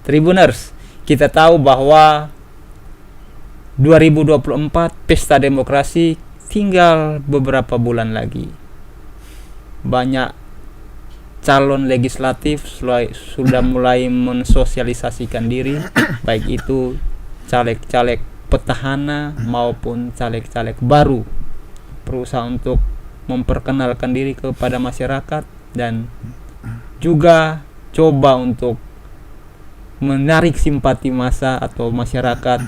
Tribuners, kita tahu bahwa 2024 pesta demokrasi tinggal beberapa bulan lagi. Banyak calon legislatif sudah mulai mensosialisasikan diri, baik itu caleg-caleg petahana maupun caleg-caleg baru berusaha untuk memperkenalkan diri kepada masyarakat dan juga coba untuk menarik simpati massa atau masyarakat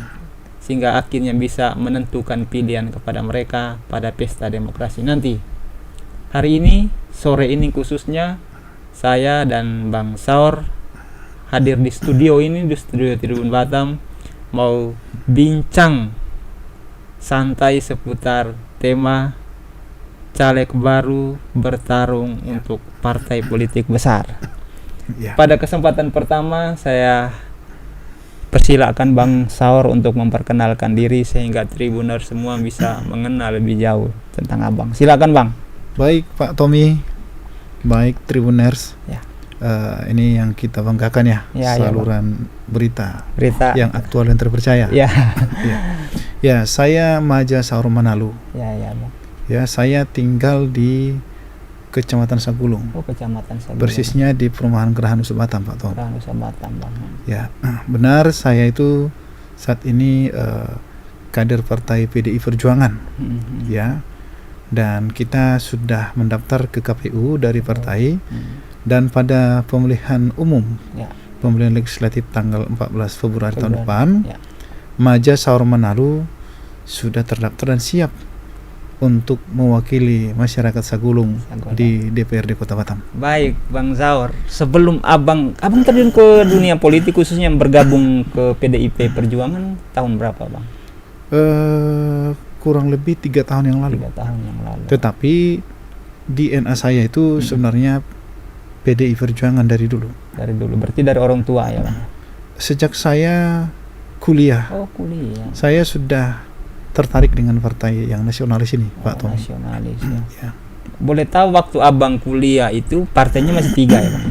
sehingga akhirnya bisa menentukan pilihan kepada mereka pada pesta demokrasi nanti. Hari ini, sore ini khususnya, saya dan Bang Saur hadir di studio ini, di studio Tribun Batam, mau bincang santai seputar tema caleg baru bertarung untuk partai politik besar. Pada kesempatan pertama, saya persilakan Bang Saur untuk memperkenalkan diri sehingga Tribuner semua bisa mengenal lebih jauh tentang Abang. Silakan Bang. Baik Pak Tommy, baik Tribuners. Ya. Ini yang kita banggakan ya, saluran berita yang aktual dan terpercaya. Ya. Ya, saya Maja Saur Manalu. Bang. Ya, saya tinggal di Kecamatan Sagulung. Oh, Kecamatan Sagulung. Persisnya di Perumahan Geraha Nusa Batam, Pak Tom. Geraha Nusa Batam, Bang. Ya, benar, saya itu saat ini kader Partai PDI Perjuangan. Ya. Dan kita sudah mendaftar ke KPU dari partai. Dan pada pemilihan umum, pemilihan legislatif tanggal 14 Februari tahun depan, Maja Saur Manalu sudah terdaftar dan siap untuk mewakili masyarakat Sagulung di DPRD Kota Batam. Baik, Bang Saur. Sebelum Abang terjun ke dunia politik khususnya bergabung ke PDIP Perjuangan tahun berapa, Bang? Kurang lebih 3 tahun yang lalu. 3 tahun yang lalu. Tetapi DNA saya itu sebenarnya PDI Perjuangan dari dulu. Dari dulu, berarti dari orang tua ya, Bang? Sejak saya kuliah. Oh, kuliah. Saya sudah tertarik dengan partai yang nasionalis ini, Pak Tom. Nasionalis ya. Boleh tahu waktu Abang kuliah itu partainya masih 3 ya, Bang?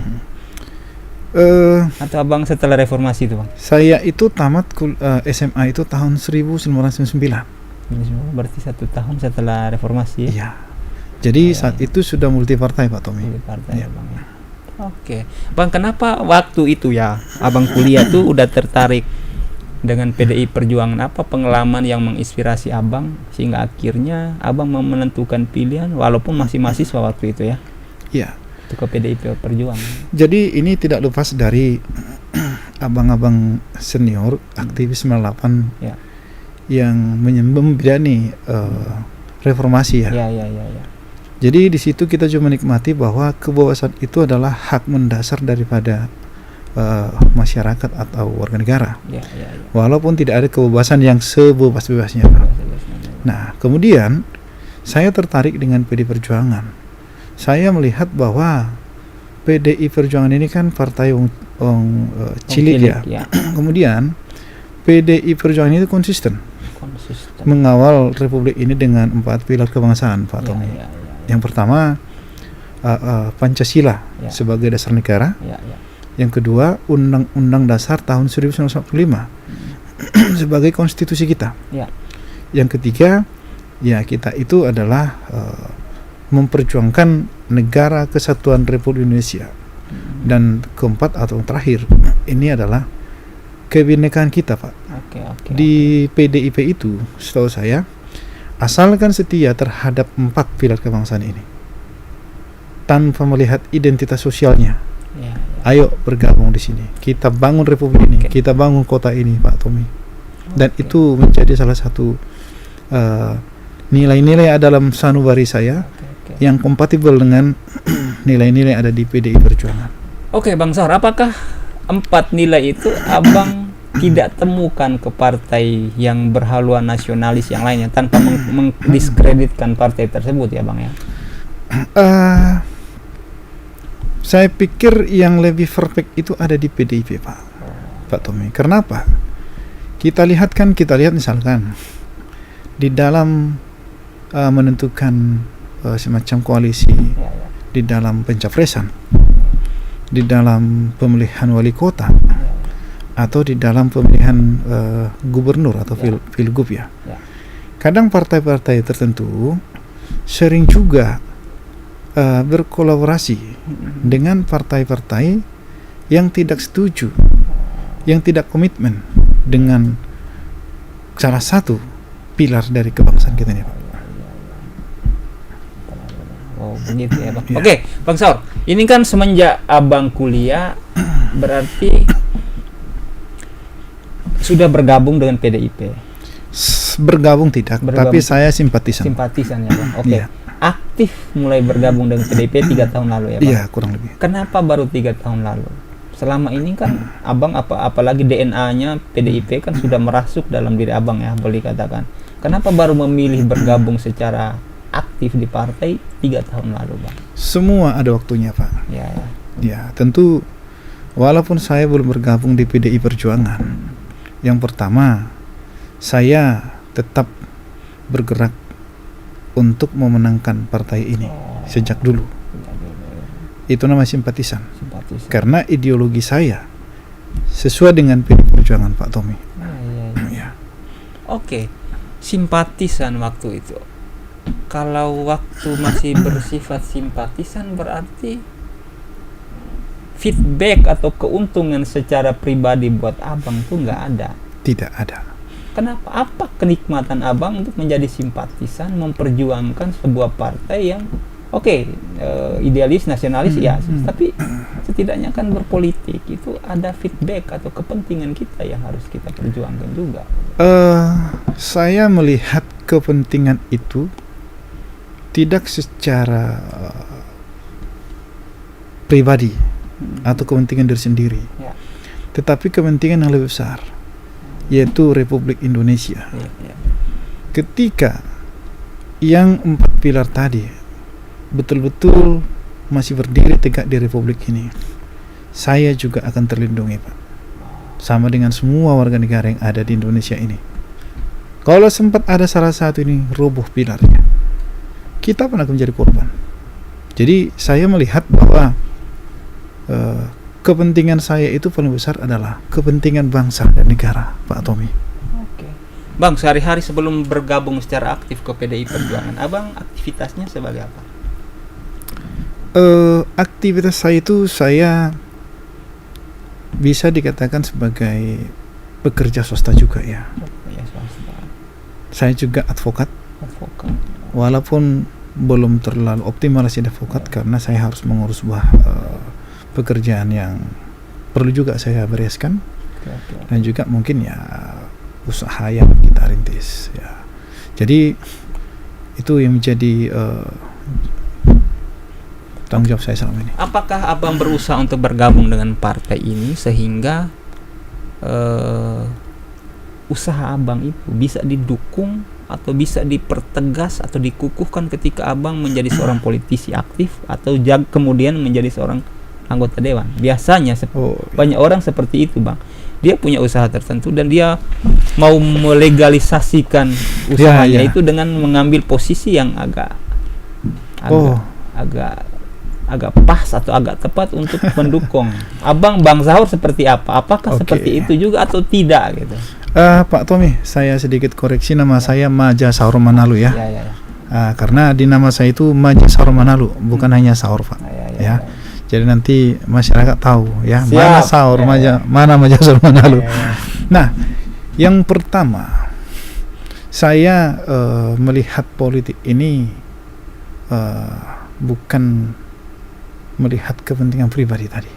Atau Abang setelah reformasi itu, Bang? Saya itu tamat SMA itu tahun 1999. Berarti 1 tahun setelah reformasi ya? Iya. Jadi saat itu sudah multi partai, Pak Tommy. Multi partai ya, Bang. Oke. Bang, kenapa waktu itu ya Abang kuliah tuh udah tertarik dengan PDI Perjuangan? Apa pengalaman yang menginspirasi Abang sehingga akhirnya Abang mau menentukan pilihan walaupun masih mahasiswa waktu itu ya? Iya. Itu ke PDI Perjuangan. Jadi ini tidak lepas dari abang-abang senior aktivis 98 yang membidani reformasi ya. Ya. Jadi di situ kita juga menikmati bahwa kebebasan itu adalah hak mendasar daripada masyarakat atau warga negara. Ya. Walaupun tidak ada kebebasan yang sebebas-bebasnya. Nah, kemudian saya tertarik dengan PDI Perjuangan. Saya melihat bahwa PDI Perjuangan ini kan partai cilik ya. Kemudian PDI Perjuangan itu konsisten mengawal republik ini dengan 4 pilar kebangsaan, Pak Tommy. Yang pertama Pancasila sebagai dasar negara. Yang kedua Undang-Undang Dasar tahun 1945 sebagai konstitusi kita. Yang ketiga kita itu adalah memperjuangkan negara kesatuan Republik Indonesia. Dan keempat atau terakhir ini adalah kebinekaan kita, Pak. Di PDIP itu setahu saya asalkan setia terhadap 4 pilar kebangsaan ini tanpa melihat identitas sosialnya. Ayo bergabung di sini. Kita bangun republik ini, kita bangun kota ini, Pak Tommy. Dan itu menjadi salah satu nilai-nilai dalam sanubari saya yang kompatibel dengan nilai-nilai ada di PDI Perjuangan. Oke, Bang Saur, apakah 4 nilai itu Abang tidak temukan ke partai yang berhaluan nasionalis yang lainnya tanpa mendiskreditkan partai tersebut ya, Bang ya? Saya pikir yang lebih perfect itu ada di PDIP, Pak Tommy. Kenapa? Kita lihat misalkan di dalam menentukan semacam koalisi, di dalam pencapresan, di dalam pemilihan wali kota, atau di dalam pemilihan gubernur atau pilgub ya. Kadang partai-partai tertentu sering juga berkolaborasi dengan partai-partai yang tidak setuju, yang tidak komitmen dengan salah satu pilar dari kebangsaan kita ini, Pak. Oh, begitu ya, Bang. Oke, Bang Saur. Ini kan semenjak Abang kuliah berarti sudah bergabung dengan PDIP. Bergabung tidak, tapi saya simpatisan. Simpatisan ya, Bang. Oke. Aktif mulai bergabung dengan PDIP 3 tahun lalu ya, Bang? Iya, kurang lebih. Kenapa baru 3 tahun lalu? Selama ini kan Abang apalagi DNA-nya PDIP kan sudah merasuk dalam diri Abang ya, boleh katakan. Kenapa baru memilih bergabung secara aktif di partai 3 tahun lalu, Bang? Semua ada waktunya, Pak. Ya, tentu walaupun saya belum bergabung di PDI Perjuangan, yang pertama saya tetap bergerak untuk memenangkan partai ini sejak dulu. Itu namanya simpatisan. Karena ideologi saya sesuai dengan PDI Perjuangan, Pak Tommy. Ya. Oke, simpatisan waktu itu. Kalau waktu masih bersifat simpatisan berarti feedback atau keuntungan secara pribadi buat Abang tuh nggak ada. Tidak ada. Kenapa? Apa kenikmatan Abang untuk menjadi simpatisan, memperjuangkan sebuah partai yang idealis, nasionalis ya, tapi setidaknya kan berpolitik itu ada feedback atau kepentingan kita yang harus kita perjuangkan juga. Saya melihat kepentingan itu tidak secara pribadi atau kepentingan diri sendiri, tetapi kepentingan yang lebih besar, yaitu Republik Indonesia. Ketika yang 4 pilar tadi betul-betul masih berdiri tegak di Republik ini, saya juga akan terlindungi, Pak, sama dengan semua warga negara yang ada di Indonesia ini. Kalau sempat ada salah satu ini roboh pilarnya, kita pun akan menjadi korban. Jadi saya melihat bahwa kepentingan saya itu paling besar adalah kepentingan bangsa dan negara, Pak Tommy. Oke. Bang, sehari-hari sebelum bergabung secara aktif ke PDI Perjuangan, Abang aktivitasnya sebagai apa? Aktivitas saya itu, saya bisa dikatakan sebagai pekerja swasta juga ya. Swasta. Saya juga advokat. Walaupun belum terlalu optimal jadi advokat karena saya harus mengurus sebuah pekerjaan yang perlu juga saya bereskan, dan juga mungkin ya usaha yang kita rintis ya. Jadi itu yang menjadi tanggung jawab saya selama ini. Apakah Abang berusaha untuk bergabung dengan partai ini sehingga usaha Abang itu bisa didukung atau bisa dipertegas atau dikukuhkan ketika Abang menjadi seorang politisi aktif atau kemudian menjadi seorang anggota dewan? Biasanya banyak orang seperti itu, Bang. Dia punya usaha tertentu dan dia mau melegalisasikan usahanya itu dengan mengambil posisi yang agak pas atau agak tepat untuk mendukung. Bang Saur seperti apa? Apakah seperti itu juga atau tidak gitu? Pak Tommy, saya sedikit koreksi, nama saya Maja Saur Manalu ya. Karena di nama saya itu Maja Saur Manalu, bukan hanya Saur, Pak. Jadi nanti masyarakat tahu ya. Siap. Mana Saur mana Maja Saur Manalu. Nah, yang pertama, saya melihat politik ini bukan melihat kepentingan pribadi tadi,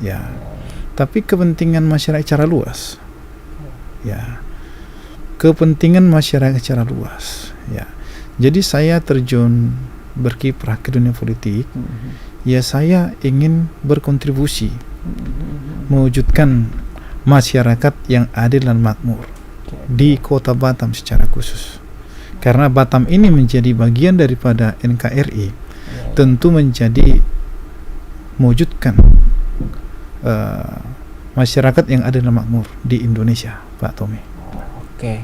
ya, tapi kepentingan masyarakat secara luas, ya, kepentingan masyarakat secara luas, ya. Jadi saya terjun berkiprah ke dunia politik, ya saya ingin berkontribusi mewujudkan masyarakat yang adil dan makmur di kota Batam secara khusus, karena Batam ini menjadi bagian daripada NKRI, tentu menjadi mewujudkan masyarakat yang adil dan makmur di Indonesia, Pak Tommy. Oke.